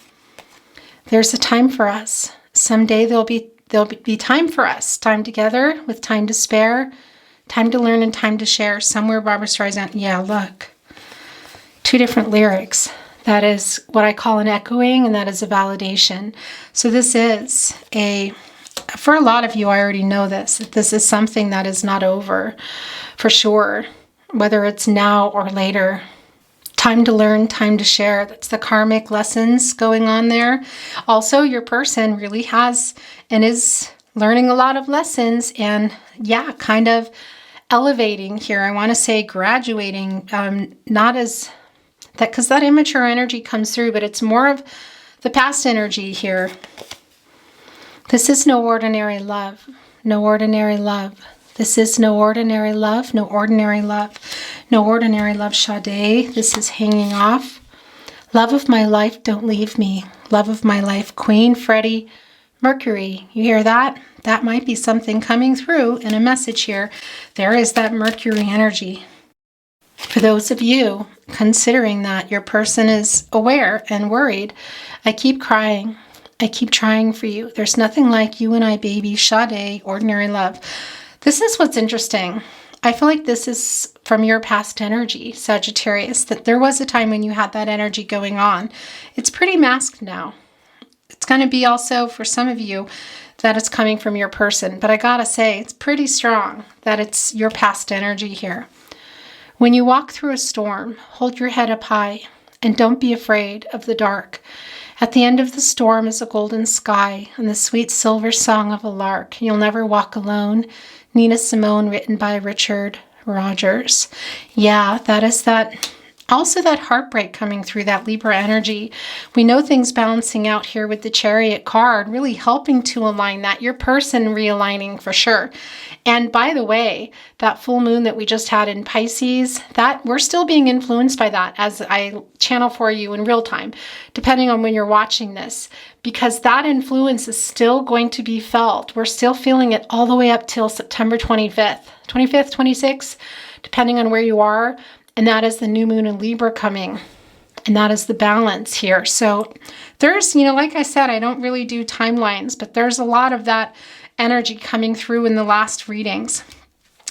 There's a time for us. Someday there'll be time for us. Time together with time to spare. Time to learn and time to share. Somewhere Barbra Streisand. Yeah, look. 2 different lyrics. That is what I call an echoing, and that is a validation. So this is a For a lot of you, I already know this, that this is something that is not over for sure, whether it's now or later. Time to learn, time to share. That's the karmic lessons going on there. Also, your person really has and is learning a lot of lessons and, yeah, kind of elevating here. I want to say graduating, not as that, because that immature energy comes through, but it's more of the past energy here. This is no ordinary love. No ordinary love. This is no ordinary love. No ordinary love. No ordinary love, Sade. This is hanging off. Love of my life, don't leave me. Love of my life, Queen, Freddie, Mercury. You hear that? That might be something coming through in a message here. There is that Mercury energy. For those of you considering that your person is aware and worried, I keep crying. I keep trying for you. There's nothing like you and I, baby, Sade, ordinary love. This is what's interesting. I feel like this is from your past energy, Sagittarius, that there was a time when you had that energy going on. It's pretty masked now. It's going to be also for some of you that it's coming from your person. But I gotta say, it's pretty strong that it's your past energy here. When you walk through a storm, hold your head up high and don't be afraid of the dark. At the end of the storm is a golden sky and the sweet silver song of a lark. You'll never walk alone. Nina Simone, written by Richard Rogers. Yeah, that is that. Also that heartbreak coming through, that Libra energy. We know things balancing out here with the Chariot card, really helping to align that. Your person realigning for sure. And by the way, that full moon that we just had in Pisces, that we're still being influenced by that as I channel for you in real time, depending on when you're watching this, because that influence is still going to be felt. We're still feeling it all the way up till September 25th, 26th, depending on where you are. And that is the new moon in Libra coming. And that is the balance here. So there's, like I said, I don't really do timelines, but there's a lot of that energy coming through in the last readings.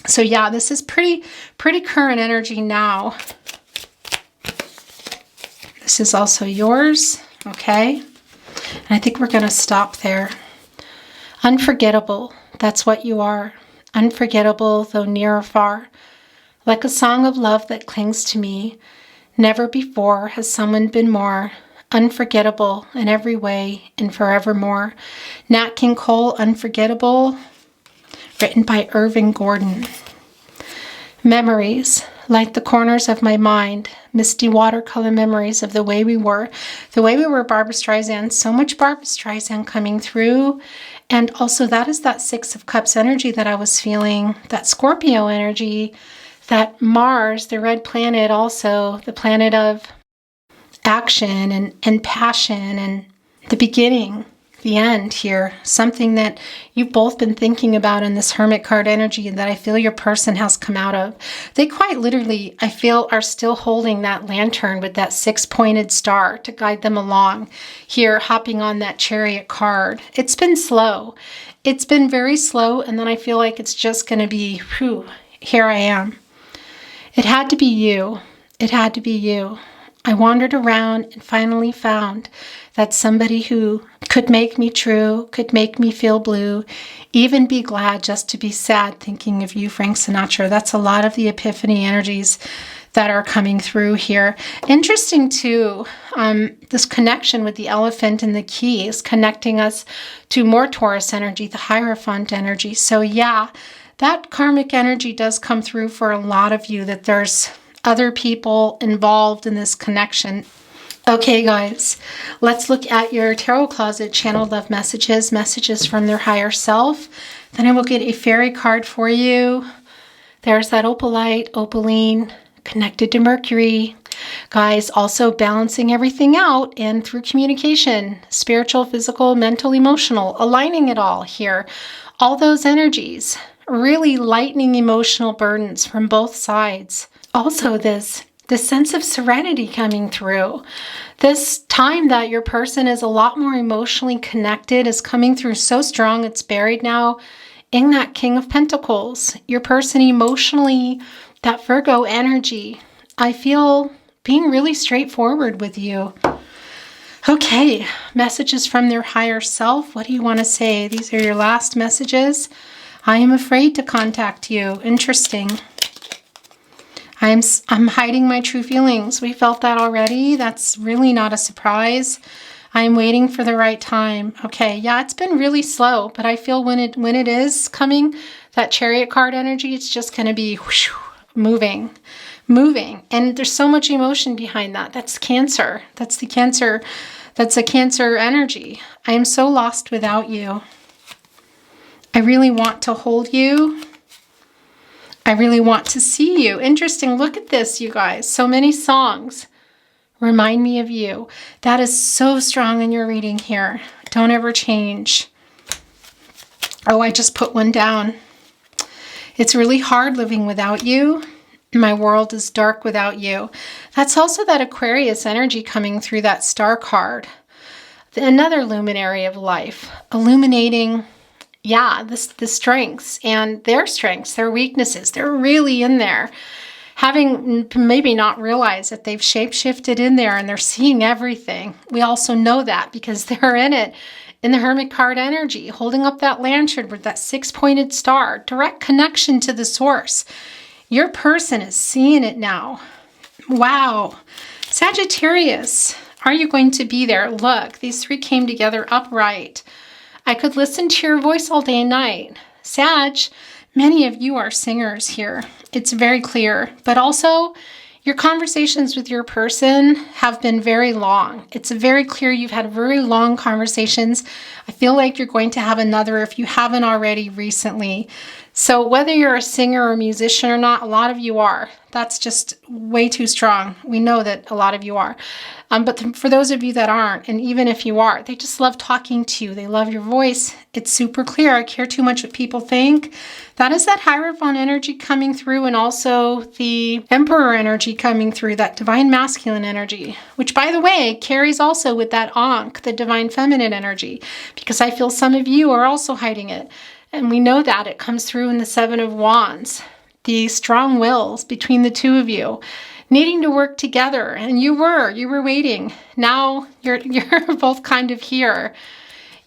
So yeah, this is pretty current energy now. This is also yours, okay? And I think we're going to stop there. Unforgettable, that's what you are. Unforgettable, though near or far. Like a song of love that clings to me, never before has someone been more unforgettable in every way and forevermore. Nat King Cole, Unforgettable, written by Irving Gordon. Memories, like the corners of my mind, misty watercolor memories of the way we were. The way we were, Barbra Streisand, so much Barbra Streisand coming through. And also that is that Six of Cups energy that I was feeling, that Scorpio energy. That Mars, the red planet, also the planet of action and passion and the beginning, the end here. Something that you've both been thinking about in this Hermit card energy that I feel your person has come out of. They quite literally, I feel, are still holding that lantern with that six-pointed star to guide them along here, hopping on that Chariot card. It's been slow. It's been very slow, and then I feel like it's just going to be, whew, here I am. It had to be you. It had to be you. I wandered around and finally found that somebody who could make me true, could make me feel blue, even be glad just to be sad thinking of you, Frank Sinatra. That's a lot of the epiphany energies that are coming through here. Interesting too, this connection with the elephant and the key is connecting us to more Taurus energy, the Hierophant energy. So yeah, that karmic energy does come through for a lot of you, that there's other people involved in this connection. Okay, guys, let's look at your tarot closet channeled love messages, messages from their higher self. Then I will get a fairy card for you. There's that opalite, opaline, connected to Mercury. Guys, also balancing everything out and through communication, spiritual, physical, mental, emotional, aligning it all here. All those energies. Really lightening emotional burdens from both sides. Also this sense of serenity coming through. This time that your person is a lot more emotionally connected is coming through so strong. It's buried now in that King of Pentacles. Your person emotionally, that Virgo energy, I feel being really straightforward with you. Okay, messages from their higher self. What do you want to say? These are your last messages. I am afraid to contact you. Interesting. I'm hiding my true feelings. We felt that already. That's really not a surprise. I'm waiting for the right time. Okay, yeah, it's been really slow, but I feel when it is coming, that Chariot card energy, it's just going to be whoosh, moving. And there's so much emotion behind that. That's Cancer. That's the Cancer. That's a Cancer energy. I am so lost without you. I really want to hold you. I really want to see you. Interesting. Look at this, you guys. So many songs remind me of you. That is so strong in your reading here. Don't ever change. Oh, I just put one down. It's really hard living without you. My world is dark without you. That's also that Aquarius energy coming through that star card. Another luminary of life, illuminating, yeah, the strengths and their strengths, their weaknesses. They're really in there. Having maybe not realized that they've shape-shifted in there and they're seeing everything. We also know that because they're in it. In the Hermit card energy, holding up that lantern with that 6-pointed star, direct connection to the source. Your person is seeing it now. Wow. Sagittarius, are you going to be there? Look, these three came together upright. I could listen to your voice all day and night. Sag, many of you are singers here. It's very clear, but also your conversations with your person have been very long. It's very clear you've had very long conversations. I feel like you're going to have another if you haven't already recently. So whether you're a singer or a musician or not, a lot of you are. That's just way too strong. We know that a lot of you are. But for those of you that aren't, and even if you are, they just love talking to you. They love your voice. It's super clear. I care too much what people think. That is that Hierophant energy coming through, and also the Emperor energy coming through, that Divine Masculine energy, which, by the way, carries also with that Ankh, the Divine Feminine energy, because I feel some of you are also hiding it. And we know that it comes through in the Seven of Wands, the strong wills between the two of you, needing to work together. And you were waiting. Now you're both kind of here.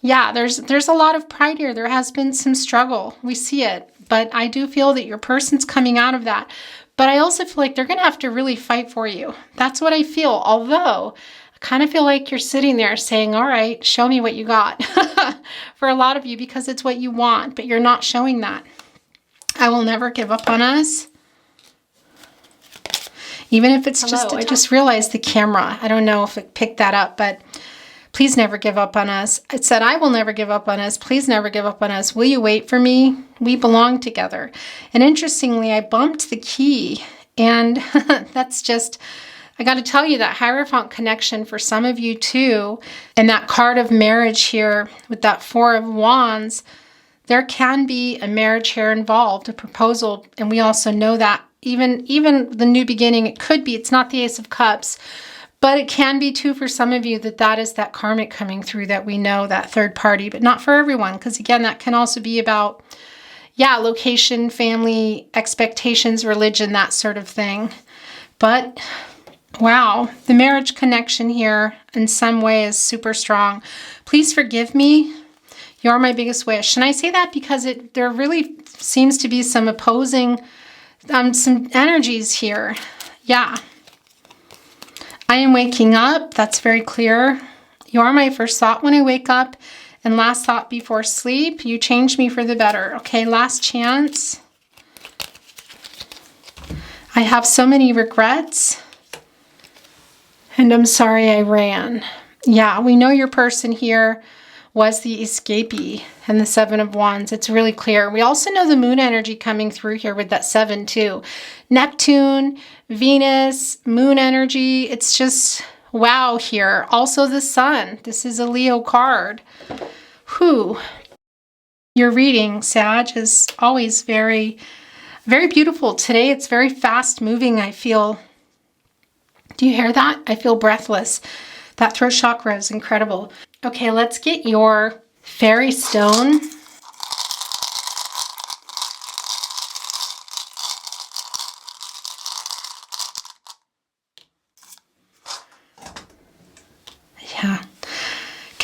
Yeah, there's a lot of pride here. There has been some struggle. We see it. But I do feel that your person's coming out of that. But I also feel like they're going to have to really fight for you. That's what I feel. Although I kind of feel like you're sitting there saying, all right, show me what you got. For a lot of you, because it's what you want, but you're not showing that. I will never give up on us. Even if it's I just realized the camera. I don't know if it picked that up, but please never give up on us. It said, I will never give up on us. Please never give up on us. Will you wait for me? We belong together. And interestingly, I bumped the key, and that's just, I got to tell you, that Hierophant connection for some of you too, and that card of marriage here with that Four of Wands, there can be a marriage here involved, a proposal, and we also know that even the new beginning, it could be, it's not the Ace of Cups, but it can be too for some of you that is that karmic coming through, that we know, that third party, but not for everyone, because again, that can also be about, yeah, location, family, expectations, religion, that sort of thing. But wow, the marriage connection here in some way is super strong. Please forgive me. You're my biggest wish. And I say that because there really seems to be some opposing, some energies here. Yeah. I am waking up. That's very clear. You are my first thought when I wake up and last thought before sleep. You change me for the better. Okay, last chance. I have so many regrets. And I'm sorry I ran. Yeah, we know your person here was the escapee and the Seven of Wands. It's really clear. We also know the moon energy coming through here with that 7 too. Neptune, Venus, moon energy. It's just wow here. Also the sun. This is a Leo card. Whew. Your reading, Sag, is always very, very beautiful. Today it's very fast moving, I feel. Do you hear that? I feel breathless. That throat chakra is incredible. Okay, let's get your fairy stone. Yeah.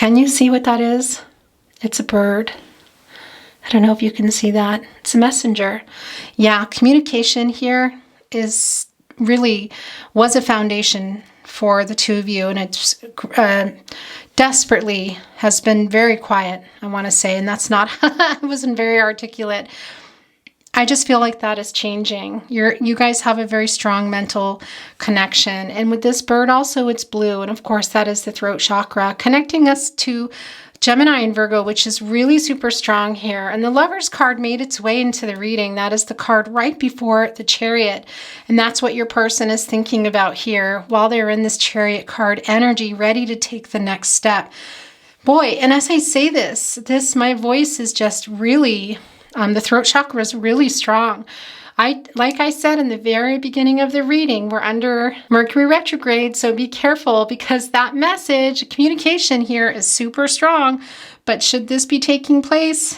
Can you see what that is? It's a bird. I don't know if you can see that. It's a messenger. Yeah, communication here is really was a foundation for the two of you, and it's desperately has been very quiet, I want to say, and that's not, I wasn't very articulate. I just feel like that is changing. You guys have a very strong mental connection. And with this bird also, it's blue. And of course, that is the throat chakra, connecting us to Gemini and Virgo, which is really super strong here. And the Lover's card made its way into the reading. That is the card right before the Chariot. And that's what your person is thinking about here while they're in this Chariot card energy, ready to take the next step. Boy, and as I say this, my voice is just really... the throat chakra is really strong. Like I said in the very beginning of the reading, we're under Mercury retrograde, so be careful because that message, communication here is super strong. But should this be taking place,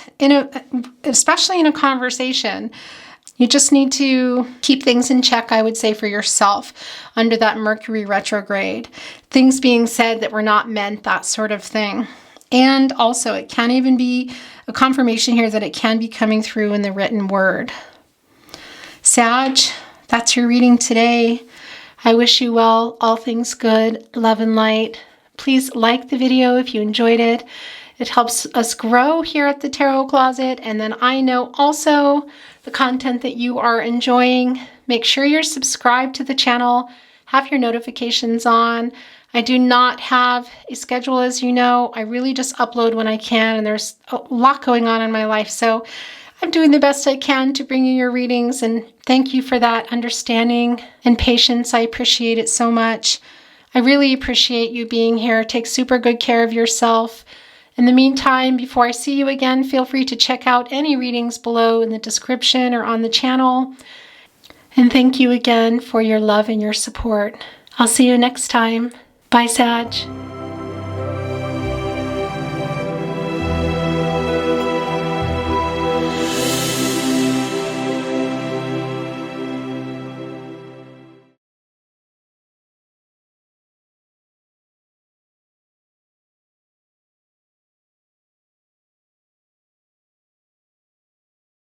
especially in a conversation, you just need to keep things in check, I would say, for yourself under that Mercury retrograde. Things being said that were not meant, that sort of thing. And also, it can even be a confirmation here that it can be coming through in the written word. Sag, that's your reading today. I wish you well, all things good, love and light. Please like the video if you enjoyed it. It helps us grow here at the Tarot Closet. And then I know also the content that you are enjoying. Make sure you're subscribed to the channel. Have your notifications on. I do not have a schedule, as you know. I really just upload when I can, and there's a lot going on in my life. So I'm doing the best I can to bring you your readings, and thank you for that understanding and patience. I appreciate it so much. I really appreciate you being here. Take super good care of yourself. In the meantime, before I see you again, feel free to check out any readings below in the description or on the channel. And thank you again for your love and your support. I'll see you next time. Bye, Sag.